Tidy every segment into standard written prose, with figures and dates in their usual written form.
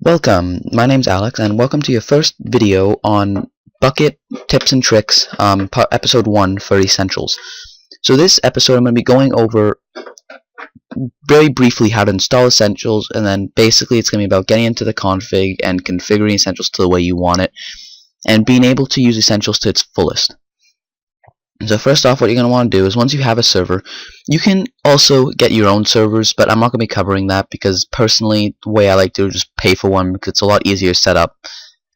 Welcome, my name's Alex, and welcome to your first video on Bukkit Tips and Tricks, episode 1 for Essentials. So this episode I'm going to be going over very briefly how to install Essentials, and then basically it's going to be about getting into the config and configuring Essentials to the way you want it, and being able to use Essentials to its fullest. So first off, what you're going to want to do is once you have a server, you can also get your own servers, but I'm not going to be covering that because personally the way I like to do is just pay for one because it's a lot easier to set up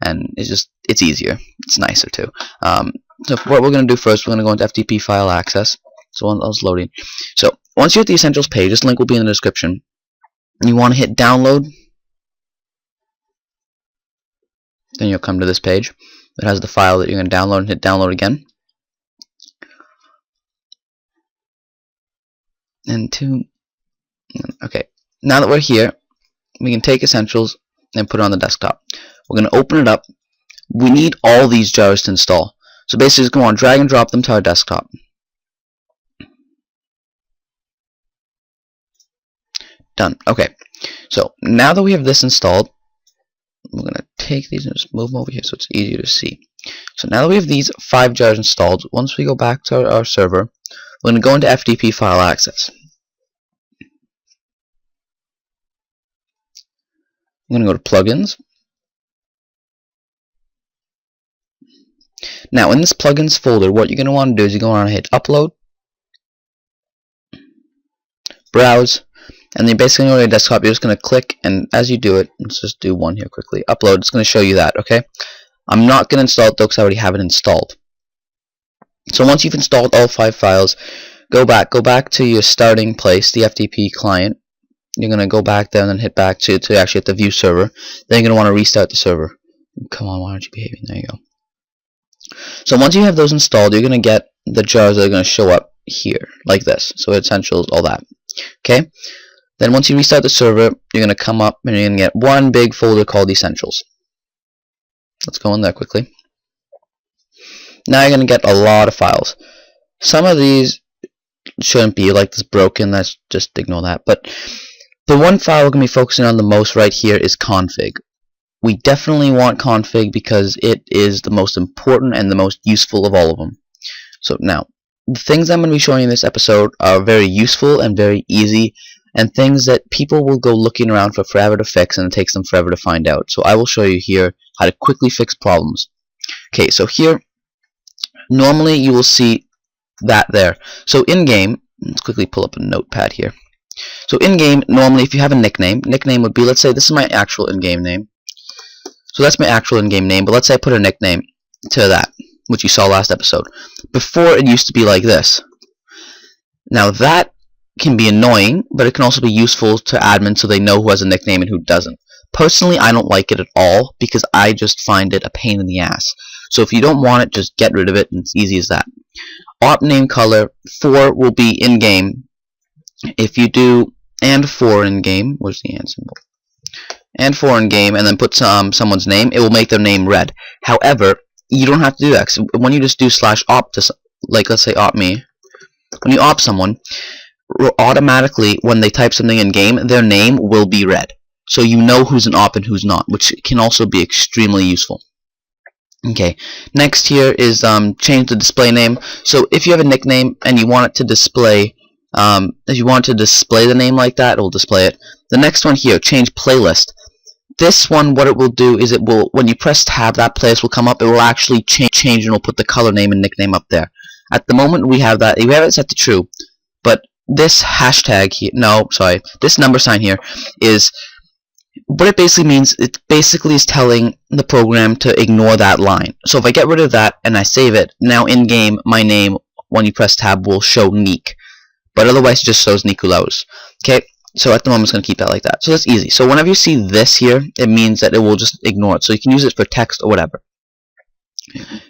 and it's easier. It's nicer too. So what we're going to do first, we're going to go into FTP file access. So I was loading. So once you're at the Essentials page, this link will be in the description. You want to hit download. Then you'll come to this page. It has the file that you're going to download and hit download again. Okay, now that we're here, we can take Essentials and put it on the desktop. We're going to open it up. We need all these jars to install. So basically, just go on, drag and drop them to our desktop. Done. Okay, so now that we have this installed, we're going to take these and just move them over here so it's easier to see. So now that we have these 5 jars installed, once we go back to our server, we're going to go into FTP file access. I'm going to go to plugins. Now in this plugins folder, what you're going to want to do is you're going to want to hit upload, browse, and then basically on your desktop you're just going to click, and as you do it, let's just do one here quickly, upload. It's going to show you that, okay? I'm not going to install it though because I already have it installed. So once you've installed all 5 files, go back to your starting place, the FTP client. You're going to go back there and then hit back to actually hit the view server. Then you're going to want to restart the server. Come on, why aren't you behaving? There you go. So once you have those installed, you're going to get the jars that are going to show up here, like this. So Essentials, all that. Okay? Then once you restart the server, you're going to come up and you're going to get one big folder called Essentials. Let's go in there quickly. Now you're going to get a lot of files. Some of these shouldn't be like this broken, let's just ignore that. But the one file we're going to be focusing on the most right here is config. We definitely want config because it is the most important and the most useful of all of them. So now, the things I'm going to be showing you in this episode are very useful and very easy, and things that people will go looking around for forever to fix, and it takes them forever to find out. So I will show you here how to quickly fix problems. Okay, so here, normally you will see that there. So in-game, let's quickly pull up a notepad here. So in-game, normally if you have a nickname would be, let's say this is my actual in-game name. So that's my actual in-game name, but let's say I put a nickname to that, which you saw last episode. Before it used to be like this. Now that can be annoying, but it can also be useful to admins so they know who has a nickname and who doesn't. Personally, I don't like it at all because I just find it a pain in the ass. So if you don't want it, just get rid of it, and it's easy as that. Op name color 4 will be in-game. If you do and 4 in-game, where's the and symbol? And 4 in-game, and then put someone's name, it will make their name red. However, you don't have to do that. Cause when you just do /op to, like let's say op me, when you op someone, automatically when they type something in-game, their name will be red. So you know who's an op and who's not, which can also be extremely useful. Okay, next here is change the display name. So if you have a nickname and you want it to display, if you want to display the name like that, it will display it. The next one here, change playlist. This one, what it will do is it will, when you press tab, that playlist will come up. It will actually change and it'll put the color name and nickname up there. At the moment we have that, we have it set to true, but this hashtag here, no, sorry, this number sign here is what it basically means. It basically is telling the program to ignore that line. So if I get rid of that and I save it, now in game my name when you press tab will show Neek, but otherwise it just shows Nikolaus. Okay, so at the moment it's going to keep that like that. So that's easy. So whenever you see this here, it means that it will just ignore it. So you can use it for text or whatever.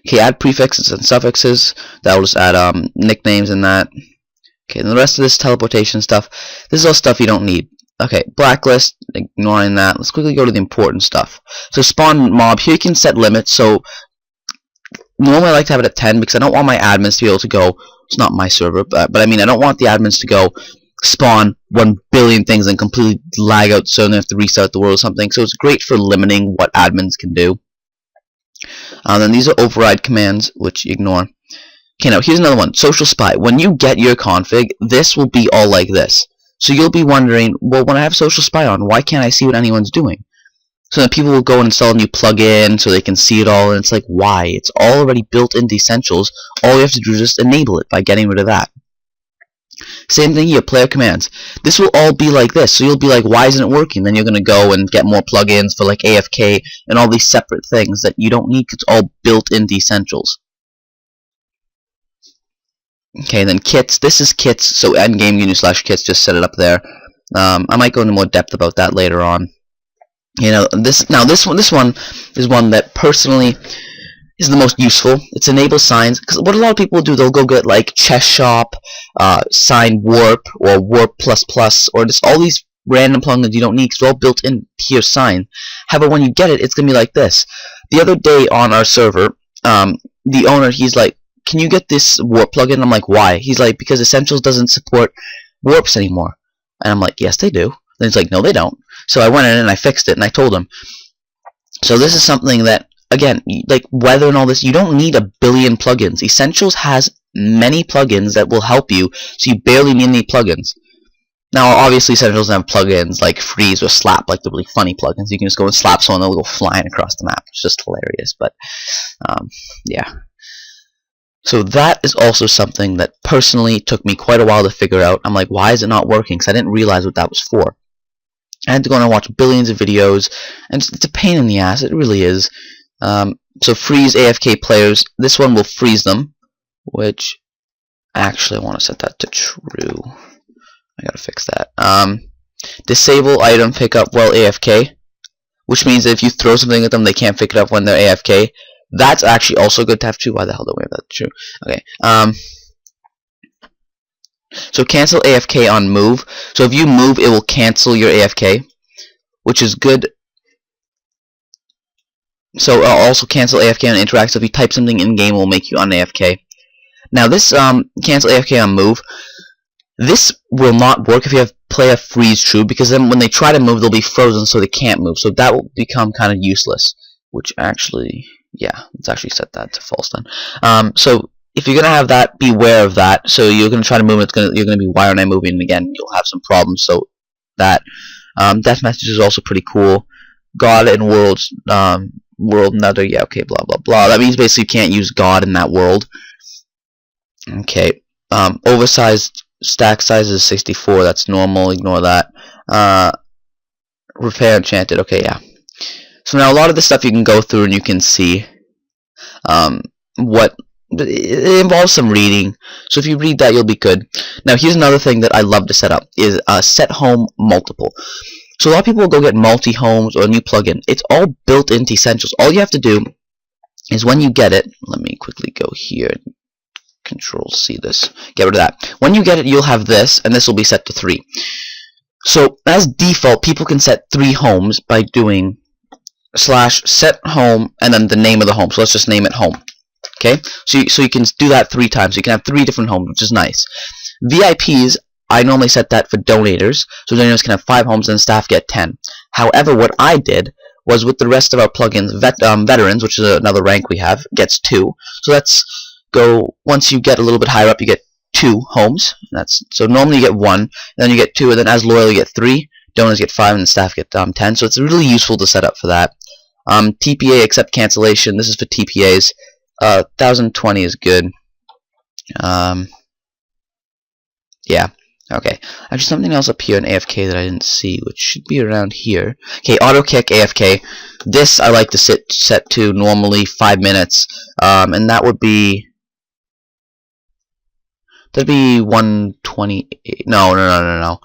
Okay, add prefixes and suffixes. That will just add nicknames and that. Okay, and the rest of this teleportation stuff, this is all stuff you don't need. Okay, blacklist, ignoring that. Let's quickly go to the important stuff. So spawn mob, here you can set limits. So normally I like to have it at 10 because I don't want my admins to be able to go, it's not my server, but I mean I don't want the admins to go spawn 1 billion things and completely lag out, so they have to restart the world or something. So it's great for limiting what admins can do. Then these are override commands, which you ignore. Okay, now here's another one, social spy. When you get your config, this will be all like this. So you'll be wondering, well, when I have social spy on, why can't I see what anyone's doing? So then people will go and install a new plugin so they can see it all, and it's like, why? It's all already built into Essentials. All you have to do is just enable it by getting rid of that. Same thing here, player commands. This will all be like this, so you'll be like, why isn't it working? Then you're going to go and get more plugins for like AFK and all these separate things that you don't need, 'cause it's all built into Essentials. Okay, then kits. This is kits, so endgame /kits, just set it up there. I might go into more depth about that later on. You know, this one is one that personally is the most useful. It's enable signs, because what a lot of people do, they'll go get like chess shop, sign warp, or warp plus, or just all these random plugins you don't need, because they're all built in here sign. However, when you get it, it's gonna be like this. The other day on our server, the owner, he's like, can you get this warp plugin? I'm like, why? He's like, because Essentials doesn't support warps anymore. And I'm like, yes, they do. Then he's like, no, they don't. So I went in and I fixed it, and I told him. So this is something that, again, like weather and all this, you don't need a billion plugins. Essentials has many plugins that will help you, so you barely need any plugins. Now, obviously, Essentials have plugins like freeze or slap, like the really funny plugins. You can just go and slap someone, they'll go flying across the map. It's just hilarious, but yeah. So that is also something that personally took me quite a while to figure out. I'm like, why is it not working? Because I didn't realize what that was for. I had to go and watch billions of videos, and it's a pain in the ass. It really is. So freeze AFK players. This one will freeze them, which actually I want to set that to true. I gotta fix that. Disable item pickup while AFK, which means that if you throw something at them, they can't pick it up when they're AFK. That's actually also good to have true. Why the hell do we have that true? Okay. So cancel AFK on move. So if you move, it will cancel your AFK, which is good. So also cancel AFK on interact. So if you type something in game, it will make you on AFK. Now this cancel AFK on move. This will not work if you have player freeze true, because then when they try to move, they'll be frozen, so they can't move. So that will become kind of useless. Which actually, yeah, let's actually set that to false then. So if you're gonna have that, beware of that. So you're gonna try to move, you're gonna be why aren't I moving? And again, you'll have some problems. So that death message is also pretty cool. God and worlds, world another, yeah, okay, blah blah blah. That means basically you can't use God in that world. Okay, oversized stack size is 64. That's normal. Ignore that. Repair enchanted. Okay, yeah. So now a lot of this stuff you can go through and you can see what it involves some reading. So if you read that, you'll be good. Now here's another thing that I love to set up is set home multiple. So a lot of people will go get multi-homes or a new plugin. It's all built into Essentials. All you have to do is when you get it, let me quickly go here and Control C this. Get rid of that. When you get it, you'll have this, and this will be set to 3. So as default, people can set 3 homes by doing /set home and then the name of the home. So let's just name it home. Okay, so you can do that 3 times. So you can have 3 different homes, which is nice. VIPs, I normally set that for donators. So donators can have 5 homes and staff get 10. However, what I did was with the rest of our plugins, veterans, which is another rank we have, gets 2. So let's go, once you get a little bit higher up, you get 2 homes. So normally you get 1, and then you get 2, and then as loyal you get 3. Donors get 5, and the staff get 10. So it's really useful to set up for that. TPA accept cancellation. This is for TPAs. 1020 is good. Yeah. Okay. Actually, something else up here in AFK that I didn't see, which should be around here. Okay, auto kick AFK. This I like to set to normally 5 minutes, and that would be. That'd be 128. No.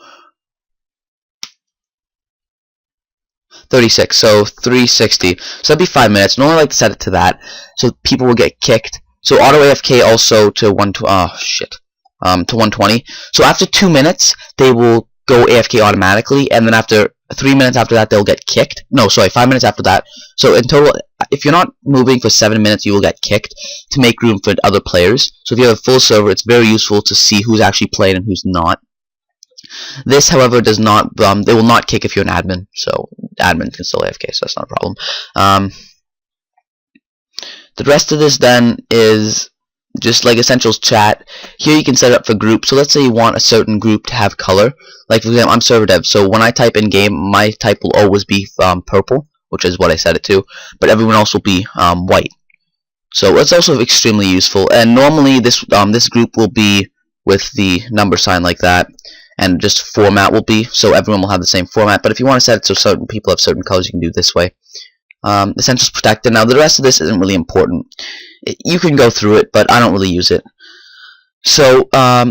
36, so 360. So that'd be 5 minutes. Normally I like to set it to that, so people will get kicked. So auto AFK also to 120. So after 2 minutes, they will go AFK automatically, and then after 3 minutes after that, they'll get kicked. No, sorry, 5 minutes after that. So in total, if you're not moving for 7 minutes, you will get kicked to make room for other players. So if you have a full server, it's very useful to see who's actually playing and who's not. This, however, does not. They will not kick if you're an admin, so admin can still AFK, so that's not a problem. The rest of this then is just like Essentials chat. Here you can set it up for groups. So let's say you want a certain group to have color. Like for example, I'm server dev, so when I type in game, my type will always be purple, which is what I set it to, but everyone else will be white. So it's also extremely useful. And normally this group will be with the number sign like that, and just format will be so everyone will have the same format. But if you want to set it so certain people have certain colors, you can do it this way. Essentials protected. Now the rest of this isn't really important. You can go through it, but I don't really use it. So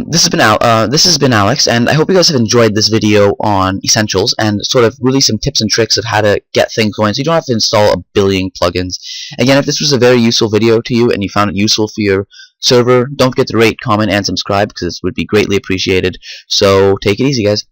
this has been Alex, and I hope you guys have enjoyed this video on Essentials and sort of really some tips and tricks of how to get things going, so you don't have to install a billion plugins. Again, if this was a very useful video to you and you found it useful for your server, don't forget to rate, comment, and subscribe because this would be greatly appreciated. So take it easy, guys.